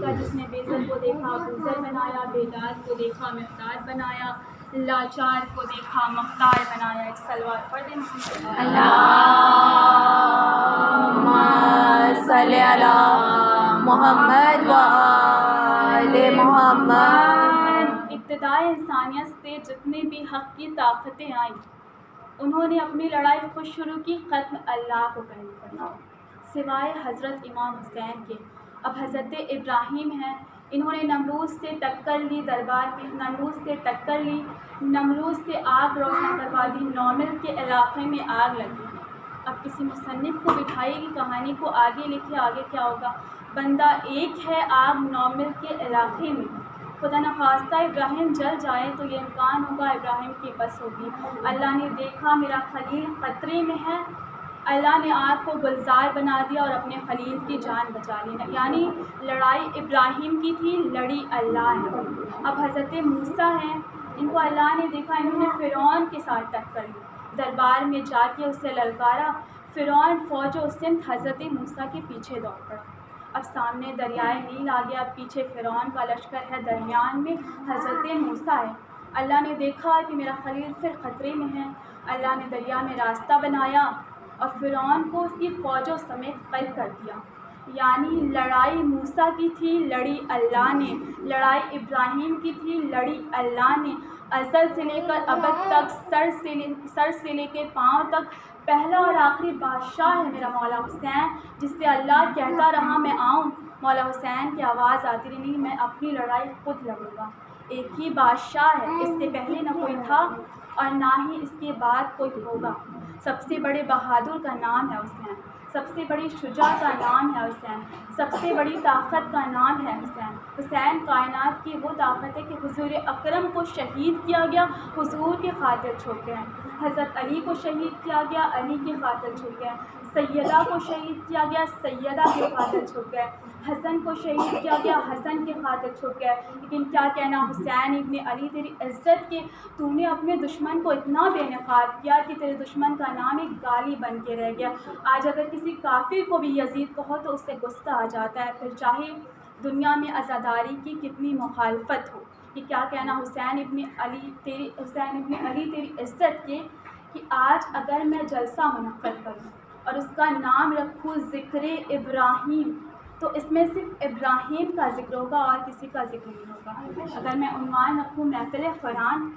دیکھا جس نے بےزر کو دیکھا بوزر بنایا، بیدار کو دیکھا محتاج بنایا، لاچار کو دیکھا مختار بنایا۔ ایک سلوات پڑھ دیں اللہم صلی علی محمد و آل محمد۔ ابتدائے انسانیت سے جتنے بھی حق کی طاقتیں آئیں انہوں نے اپنی لڑائی خود شروع کی، ختم اللہ کو کرنی پڑی، سوائے حضرت امام حسین کے۔ اب حضرت ابراہیم ہیں، انہوں نے نمروز سے ٹکر لی، دربار میں نمروز سے ٹکر لی، نمروز سے آگ روشن کروا دی، 9 میل کے علاقے میں آگ لگی۔ اب کسی مصنف کو بٹھائیے گی کہانی کو آگے لکھے، آگے کیا ہوگا؟ بندہ ایک ہے، آگ 9 میل کے علاقے میں، خدا نخواستہ ابراہیم جل جائے تو یہ امکان ہوگا ابراہیم کی بس ہوگی۔ اللہ نے دیکھا میرا خلیل خطرے میں ہے، اللہ نے آگ کو گلزار بنا دیا اور اپنے خلیل کی جان بچا لی۔ یعنی لڑائی ابراہیم کی تھی، لڑی اللہ نے۔ اب حضرت موسیٰ ہیں، ان کو اللہ نے دیکھا، انہوں نے فرعون کے ساتھ ٹکر لی، دربار میں جا کے اسے للکارا، فرعون فوج و سمت حضرت موسیٰ کے پیچھے دوڑ پڑا۔ اب سامنے دریائے نیل آ گیا، پیچھے فرعون کا لشکر ہے، درمیان میں حضرت موسیٰ ہے۔ اللہ نے دیکھا کہ میرا خلیل پھر خطرے میں ہے، اللہ نے دریا میں راستہ بنایا اور فرعون کو اس کی فوجوں سمیت قید کر دیا۔ یعنی لڑائی موسیٰ کی تھی، لڑی اللہ نے، لڑائی ابراہیم کی تھی، لڑی اللہ نے۔ ازل سے لے کر ابد تک، سر سے لے کے پاؤں تک پہلا اور آخری بادشاہ ہے میرا مولا حسین، جس سے اللہ کہتا رہا میں آؤں، مولا حسین کی آواز آتی رہی نہیں میں اپنی لڑائی خود لڑوں گا۔ ایک ہی بادشاہ ہے، اس سے پہلے نہ کوئی تھا اور نہ ہی اس کے بعد کوئی ہوگا۔ سب سے بڑے بہادر کا نام ہے حسین، سب سے بڑی شجاع کا نام ہے حسین، سب سے بڑی طاقت کا نام ہے حسین۔ حسین کائنات کی وہ طاقت ہے کہ حضور اکرم کو شہید کیا گیا، حضور کی خاطر چھوڑ گئے۔ حضرت علی کو شہید کیا گیا، علی کی خاطر چھوڑ گئے۔ سیدہ کو شہید کیا گیا، سیدہ کی خاطر چھوڑ گئے۔ حسن کو شہید کیا گیا، حسن کی خاطر چھوڑ گئے۔ لیکن کیا کہنا حسین ابن علی تیری عزت کے، تو نے اپنے دشمن کو اتنا بے نقاب کیا کہ تیرے دشمن کا نام ایک گالی بن کے رہ گیا۔ آج اگر کسی کافر کو بھی یزید کہو تو اس سے غصہ آ جاتا ہے، پھر چاہے دنیا میں عزاداری کی کتنی مخالفت ہو۔ کہ کیا کہنا حسین ابن علی تیری عزت کے کہ آج اگر میں جلسہ منعقد کروں اور اس کا نام رکھوں ذکر ابراہیم تو اس میں صرف ابراہیم کا ذکر ہوگا اور کسی کا ذکر نہیں ہوگا۔ اگر میں عنوان رکھوں محفل قرآن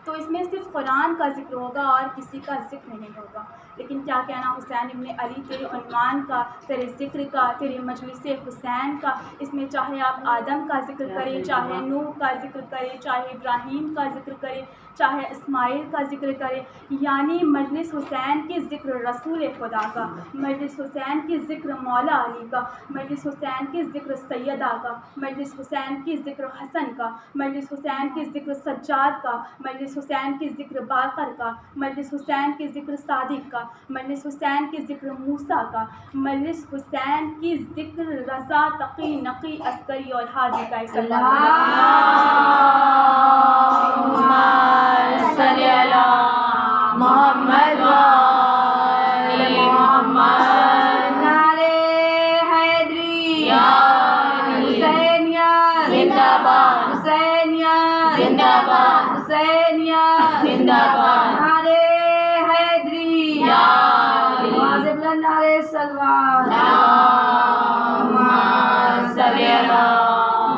تو اس میں صرف قرآن کا ذکر ہوگا اور کسی کا ذکر نہیں ہوگا۔ لیکن کیا کہنا حسین ابن علی تیرے عنوان کا، تیرے ذکر کا، تیرے مجلس حسین کا، اس میں چاہے آپ آدم کا ذکر کریں، چاہے نوح کا ذکر کریں، چاہے ابراہیم کا ذکر کریں، چاہے اسماعیل کا ذکر کریں، یعنی مجلس حسین کی ذکر رسول خدا کا، مجلس حسین کی ذکر مولا علی کا، مجلس حسین کی ذکر سیدہ کا، مجلس حسین کی ذکر حسن کا، مجلس حسین کی ذکر سجاد کا، مجلس حسین کی ذکر باقر کا، مجلس حسین کی ذکر صادق کا، مجلس حسین کی ذکر موسیٰ کا، مجلس حسین کی ذکر رضا تقی نقی عسکری اور ہادی کا۔ صلی علی محمد و آل محمد۔ نعرہ حیدریہ حسینیہ زندہ باد، حسینیہ زندہ باد، حسینیہ زندہ باد۔ نعرہ حیدریہ واجب نعرہ صلوات، اللہم صلی علی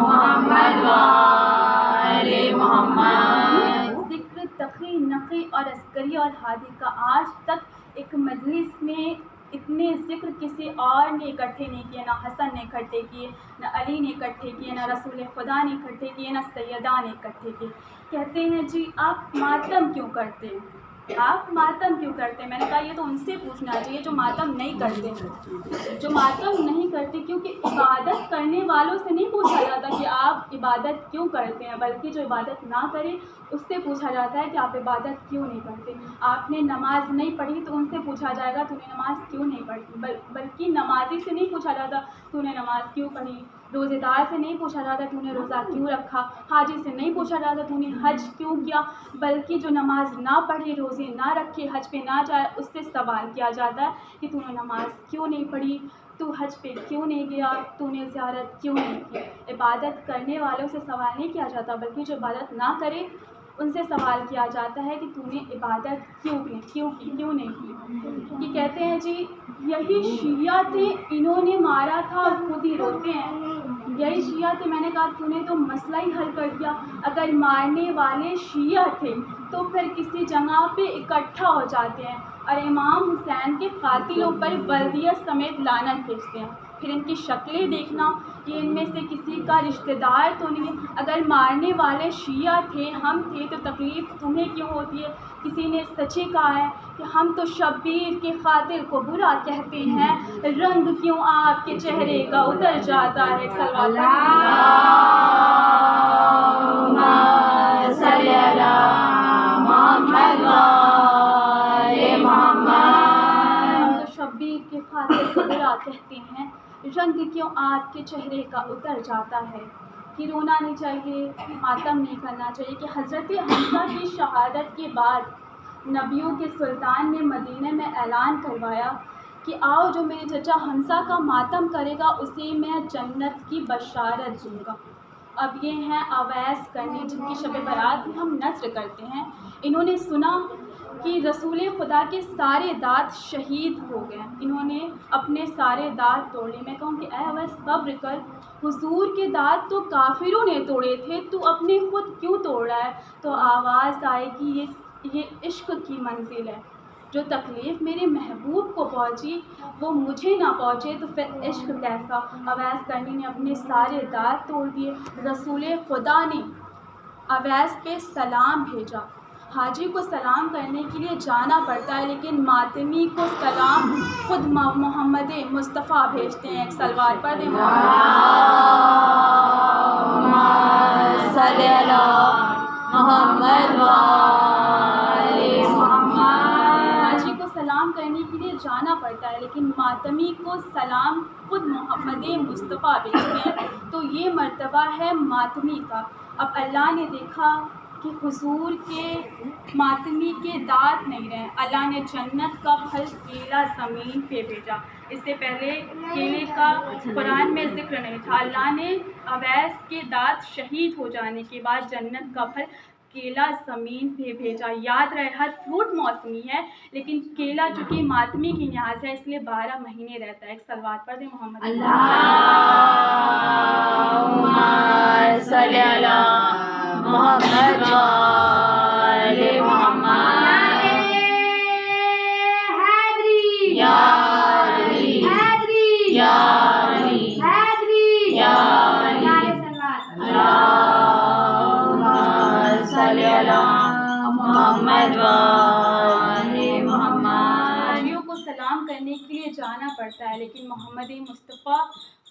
محمد و آل محمد۔ ذکر تقی نقی اور عسکری اور ہادی کا، آج تک ایک مجلس میں اتنے ذکر کسی اور نے اکٹھے نہیں کیے، نہ حسن نے اکٹھے کیے، نہ علی نے اکٹھے کیے، نہ رسول خدا نے اکٹھے کیے، نہ سیدہ نے اکٹھے کیے۔ کہتے ہیں جی آپ ماتم کیوں کرتے ہیں؟ آپ ماتم کیوں کرتے ہیں؟ میں نے کہا یہ تو ان سے پوچھنا چاہیے جو ماتم نہیں کرتے، جو ماتم نہیں کرتے، کیونکہ عبادت کرنے والوں سے نہیں پوچھا جاتا کہ آپ عبادت کیوں کرتے ہیں، بلکہ جو عبادت نہ کرے اس سے پوچھا جاتا ہے کہ آپ عبادت کیوں نہیں کرتے۔ آپ نے نماز نہیں پڑھی تو ان سے پوچھا جائے گا تو نے نماز کیوں نہیں پڑھی، بلکہ نمازی سے نہیں پوچھا جاتا تو نے نماز کیوں پڑھی، روزے دار سے نہیں پوچھا جاتا تو نے روزہ کیوں رکھا، حاجی سے نہیں پوچھا جاتا تو نے حج کیوں کیا، بلکہ جو نماز نہ پڑھے، روزے نہ رکھے، حج پہ نہ جائے، اس سے سوال کیا جاتا ہے کہ تو نے نماز کیوں نہیں پڑھی، تو حج پہ کیوں نہیں گیا، تو نے زیارت کیوں نہیں کی۔ عبادت کرنے والوں سے سوال نہیں کیا جاتا، بلکہ جو عبادت نہ کرے ان سے سوال کیا جاتا ہے کہ تو نے عبادت کیوں نہیں کی۔ یہ کہتے ہیں جی یہی شیعہ تھے، انہوں نے مارا تھا اور خود ہی روتے ہیں، یہی شیعہ تھے۔ میں نے کہا تو نے تو مسئلہ ہی حل کر دیا، اگر مارنے والے شیعہ تھے تو پھر کسی جگہ پہ اکٹھا ہو جاتے ہیں اور امام حسین کے قاتلوں پر بلدیت سمیت لعنت بھیجتے ہیں۔ پھر ان کی شکلیں دیکھنا، یہ ان میں سے کسی کا رشتہ دار تو نہیں ہے۔ اگر مارنے والے شیعہ تھے، ہم تھے، تو تکلیف تمہیں کیوں ہوتی ہے؟ کسی نے سچ ہی کہا ہے کہ ہم تو شبیر کے قاتل کو برا کہتے ہیں، رنگ کیوں آپ کے چہرے کا اتر جاتا ہے۔ صلی اللہ محمد وآل محمد۔ ہم تو شبیر کے قاتل کو برا کہتے ہیں، رنگ کیوں آپ کے چہرے کا اتر جاتا ہے۔ کہ رونا نہیں چاہیے، ماتم نہیں کرنا چاہیے کہ حضرت حمزہ کی شہادت کے بعد نبیوں کے سلطان نے مدینہ میں اعلان کروایا کہ آؤ جو میرے چچا حمزہ کا ماتم کرے گا اسے میں جنت کی بشارت دوں گا۔ اب یہ ہیں اویس کرنی، جن کی شب برات میں ہم نثر کرتے ہیں۔ انہوں نے سنا کہ رسول خدا کے سارے دانت شہید ہو گئے، انہوں نے اپنے سارے دانت توڑ لیے۔ میں کہوں کہ اے اویس صبر کر، حضور کے دانت تو کافروں نے توڑے تھے، تو اپنے خود کیوں توڑ رہا ہے؟ تو آواز آئے کہ یہ عشق کی منزل ہے، جو تکلیف میرے محبوب کو پہنچی وہ مجھے نہ پہنچے تو پھر عشق کیسا؟ اویس کرنی نے اپنے سارے دانت توڑ دیے۔ رسول خدا نے اویس پہ سلام بھیجا۔ حاجی کو سلام کرنے کے لیے جانا پڑتا ہے، لیکن ماتمی کو سلام خود محمد مصطفیٰ بھیجتے ہیں۔ ایک سلوات پڑھ دیں۔ صلی اللہ محمد وآل محمد۔ حاجی کو سلام کرنے کے لیے جانا پڑتا ہے، لیکن ماتمی کو سلام خود محمد مصطفیٰ بھیجتے ہیں، تو یہ مرتبہ ہے ماتمی کا۔ اب اللہ نے دیکھا کہ حضور کے ماتمی کے دانت نہیں رہے، اللہ نے جنت کا پھل کیلا زمین پہ بھیجا۔ اس سے پہلے کیلے کا قرآن میں ذکر نہیں تھا۔ اللہ نے اویس کے دانت شہید ہو جانے کے بعد جنت کا پھل کیلا زمین پہ بھیجا۔ یاد رہے ہر فروٹ موسمی ہے، لیکن کیلا چونکہ ماتمی کی نیاز ہے اس لیے 12 مہینے رہتا ہے۔ ایک سلوات پڑھ دیں محمد۔ اللہم صلی اللہ محمد وآل محمد۔ حیدری یا علی، حیدری یا علی، حیدری یا علی، اللہم صلی اللہ محمد وآل محمد۔ نبیوں کو سلام کرنے کے لیے جانا پڑتا ہے، لیکن محمد مصطفیٰ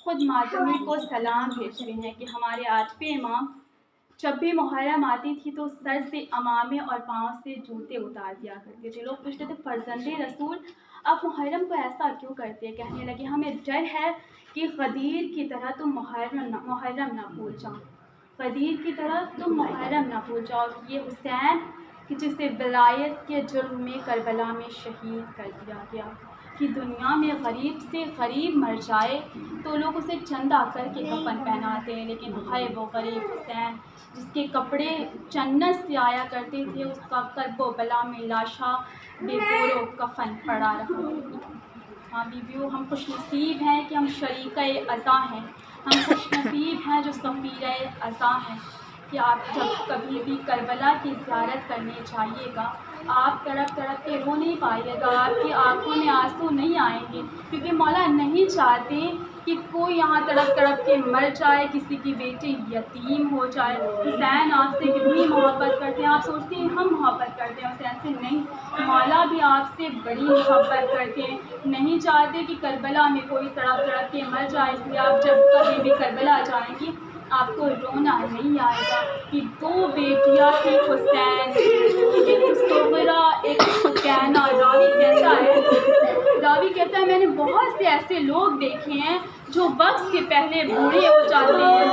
خود ماتمی کو سلام بھیجتے ہیں کہ ہمارے عاطف امام جب بھی محرم آتی تھی تو سر سے امامے اور پاؤں سے جوتے اتار دیا کرتے تھے۔ لوگ پوچھتے تھے فرزند رسول آپ محرم کو ایسا کیوں کرتے ہیں؟ کہنے لگے ہمیں ڈر ہے کہ غدیر کی طرح تم محرم نہ بھول جاؤ، غدیر کی طرح تم محرم نہ بھول جاؤ۔ یہ حسین کہ جسے ولایت کے جرم میں کربلا میں شہید کر دیا گیا، کہ دنیا میں غریب سے غریب مر جائے تو لوگ اسے چندہ کر کے کفن پہناتے ہیں، لیکن ہے وہ غریب حسین جس کے کپڑے جنت سے آیا کرتے تھے، اس کا کرب و بلا میں لاشا بے گور و کفن پڑا رہا۔ ہاں بیویوں، ہم خوش نصیب ہیں کہ ہم شریکہ عزا ہیں، ہم خوش نصیب ہیں جو سفیرہ عزا ہیں، کہ آپ جب کبھی بھی کربلا کی زیارت کرنے جائیے گا آپ تڑپ تڑپ کے رو نہیں پائیے گا، آپ کی آنکھوں میں آنسو نہیں آئیں گے، کیونکہ مولا نہیں چاہتے کہ کوئی یہاں تڑپ تڑپ کے مر جائے، کسی کی بیٹی یتیم ہو جائے۔ حسین آپ سے کتنی محبت کرتے ہیں، آپ سوچتے ہیں ہم محبت کرتے ہیں حسین سے، نہیں، مولا بھی آپ سے بڑی محبت کرتے ہیں، نہیں چاہتے کہ کربلا میں کوئی تڑپ تڑپ کے مر جائے، اس لیے آپ جب کبھی بھی کربلا جائیں گی آپ کو رونا نہیں آئے گا کہ 2 بیٹیاں تھیں حسین، ایک صغرا ایک سکینہ۔ راوی کہتا ہے میں نے بہت سے ایسے لوگ دیکھے ہیں جو وقت کے پہلے بوڑھے ہو جاتے ہیں،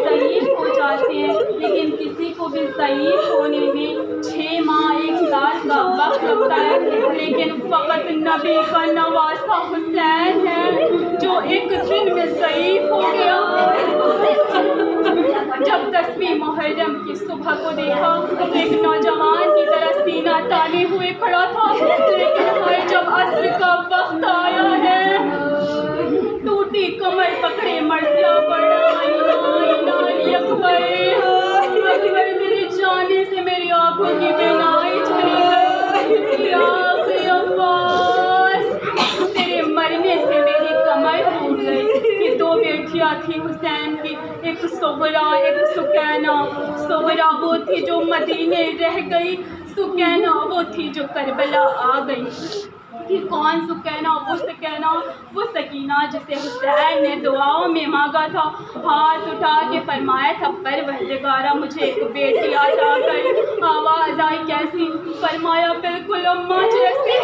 ضعیف ہو جاتے ہیں، لیکن کسی کو بھی ضعیف ہونے میں 6 ماہ 1 سال کا وقت لگتا ہے، لیکن فقط نبی کا نواسا حسین ہے جو ایک دن میں ضعیف ہو گیا۔ صبح کو دیکھا تو ایک نوجوان کی طرح سینہ تانے ہوئے کھڑا تھا، لیکن ہائے جب عصر کا وقت آیا ہے، ٹوٹی کمر پکڑے مرثیہ پڑا، علی اکبر اکبر تیرے جانے سے میری آنکھوں کی بینائی چلی گئی، یا اخی عباس تیرے مرنے سے میری کمر ٹوٹ گئی۔ یہ دو بیٹیاں تھیں حسین کی، ایک صغرا ایک سکینہ۔ صغرا وہ تھی جو مدینے رہ گئی، سکینہ وہ تھی جو کربلا آ گئی۔ کہ کون سکینہ؟ وہ سکینہ وہ سکینہ جسے حسین نے دعاؤں میں مانگا تھا، ہاتھ اٹھا کے فرمایا تھا پروردگارا مجھے ایک بیٹی عطا کر۔ آواز آئی کیسی؟ فرمایا بالکل اماں جیسی،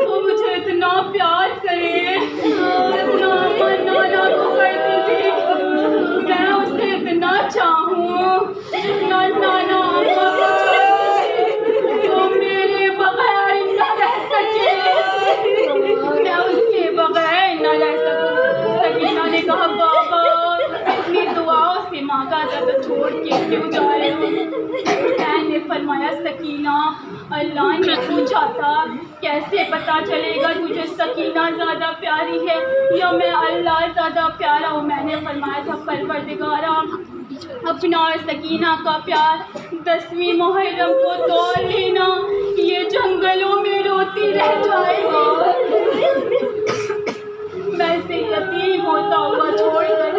وہ مجھے اتنا پیار کرے، اتنا اماں نانا کو کرتی تھی، میں اسے اتنا چاہوں جتنا نانا اماں کو چاہتی، تو میرے بغیر نہ رہ سکے، میں اس کے بغیر نہ رہ سکوں۔ سکینہ نے کہا بابا اتنی دعاؤں سے مانگا تھا تو چھوڑ کے کیوں جا رہے ہو؟ حسین نے فرمایا سکینہ اللہ نے پوچھا تھا کیسے پتہ چلے گا تجھے سکینہ زیادہ پیاری ہے یا میں اللہ زیادہ پیارا ہوں؟ میں نے فرمایا تھا پروردگارا اپنا اور سکینہ کا پیار 10ویں محرم کو توڑ لینا، یہ جنگلوں میں روتی رہ جائے گی، میں اسے یتیم ہوتا ہوا چھوڑ کر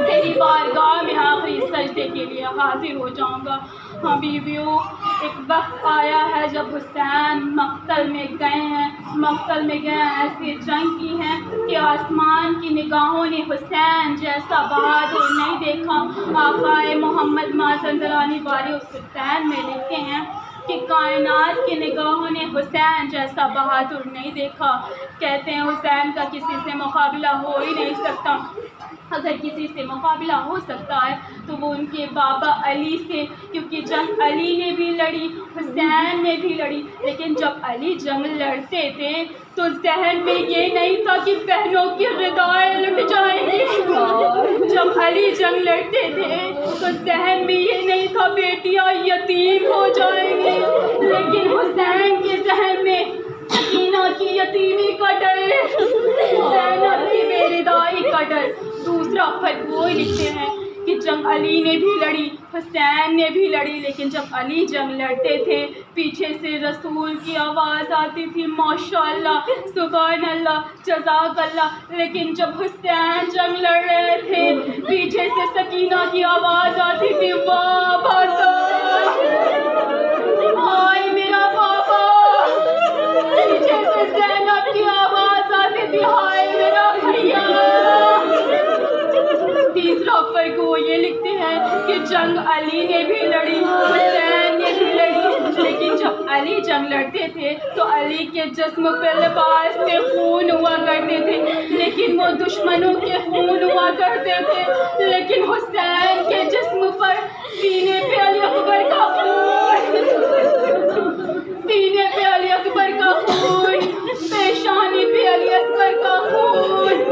تیری بارگاہ میں آخری سجدے کے لیے حاضر ہو جاؤں گا۔ ہاں بیویوں ایک وقت آیا ہے جب حسین مقتل میں گئے ہیں، مقتل میں گئے ایسی جنگ کی ہیں کہ آسمان کی نگاہوں نے حسین جیسا بہادر نہیں دیکھا۔ آقائے محمد مازندرانی باری السلطان میں لکھتے ہیں کہ کائنات کی نگاہوں نے حسین جیسا بہادر نہیں دیکھا۔ کہتے ہیں حسین کا کسی سے مقابلہ ہو ہی نہیں سکتا، اگر کسی سے مقابلہ ہو سکتا ہے تو وہ ان کے بابا علی سے، کیونکہ جنگ علی نے بھی لڑی حسین نے بھی لڑی، لیکن جب علی جنگ لڑتے تھے تو ذہن میں یہ نہیں تھا کہ بہنوں کی ردائیں لٹ جائیں گی، جب علی جنگ لڑتے تھے تو ذہن میں یہ نہیں تھا بیٹیاں یتیم ہو جائیں گی، لیکن حسین کے ذہن میں سکینہ کی یتیمی کا ڈر، زینب کی بے ردائی کا ڈر۔ دوسرا فرق وہ لکھتے ہیں کہ جنگ علی نے بھی لڑی حسین نے بھی لڑی، لیکن جب علی جنگ لڑتے تھے پیچھے سے رسول کی آواز آتی تھی ماشاء اللہ سبحان اللہ جزاک اللہ، لیکن جب حسین جنگ لڑ رہے تھے پیچھے سے سکینہ کی آواز آتی تھی واہ بہادر، ہائے میرا بابا، پیچھے سے زینب کی آواز آتی تھی ہائے میرا بھیا۔ تیسرا فرق وہ یہ لکھتے ہیں کہ جنگ علی نے بھی لڑی حسین نے بھی لڑی، لیکن جب علی جنگ لڑتے تھے تو علی کے جسم پہ لباس میں خون ہوا کرتے تھے، لیکن وہ دشمنوں کے خون ہوا کرتے تھے، لیکن حسین کے جسم پر سینے پہ علی اکبر کا خون، سینے پہ علی اکبر کا خون، پیشانی پہ علی اکبر کا خون،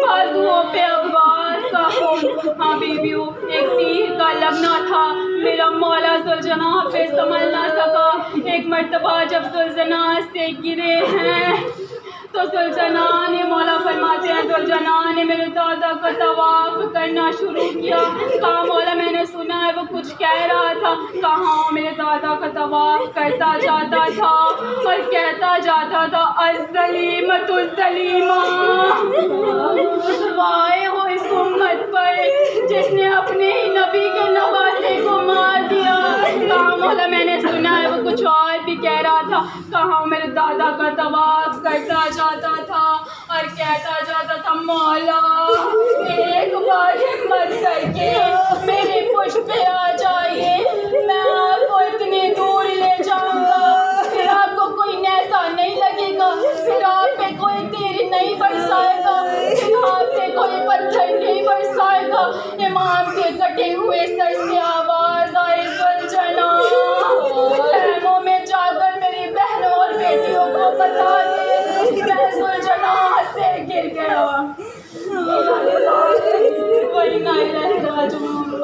بازوؤں پہ عباس کا خون۔ ہاں بیویوں ایک تیر کا لگنا تھا، میرا مولا ذوالجلال پہ سنبھل نہ سکا۔ ایک مرتبہ جب ذوالجلال سے گرے ہیں تو ذوالجلال نے مولا فرماتے ہیں ذوالجلال نے میرے دادا کا طواف کرنا شروع کیا، کہا مولا میں نے سنا ہے وہ کچھ کہہ رہا تھا، کہاں میرے دادا کا طواف کرتا جاتا تھا اور کہتا جاتا تھا الظلیمۃ الظلیمہ، وائے ہو اس امت پر جس نے اپنے ہی نبی کے نواسے کو مار دیا، کہا مولا میں نے سنا ہے وہ کچھ اور بھی کہہ رہا تھا، کہاں میرے دادا کا طواف کرتا جاتا تھا اور کہتا جاتا تھا مولا ایک بار ہمت کر کے میرے پشت پہ آ جائیے، میں آپ کو اتنی دور لے جاؤں گا، پھر آپ کو کوئی نیزہ نہیں لگے گا، پھر آپ پہ کوئی تیر نہیں برسائے گا، پھر آپ پہ کوئی پتھر نہیں برسائے گا۔ امام کے کٹے ہوئے سر سے آواز آئی ذوالجلال خیموں میں جا کر میری بہنوں اور بیٹیوں کو بتا دے میں ذوالجلال سے گر گیا۔ وَإِنَّا إِلَيْهِ رَاجِعُونَ۔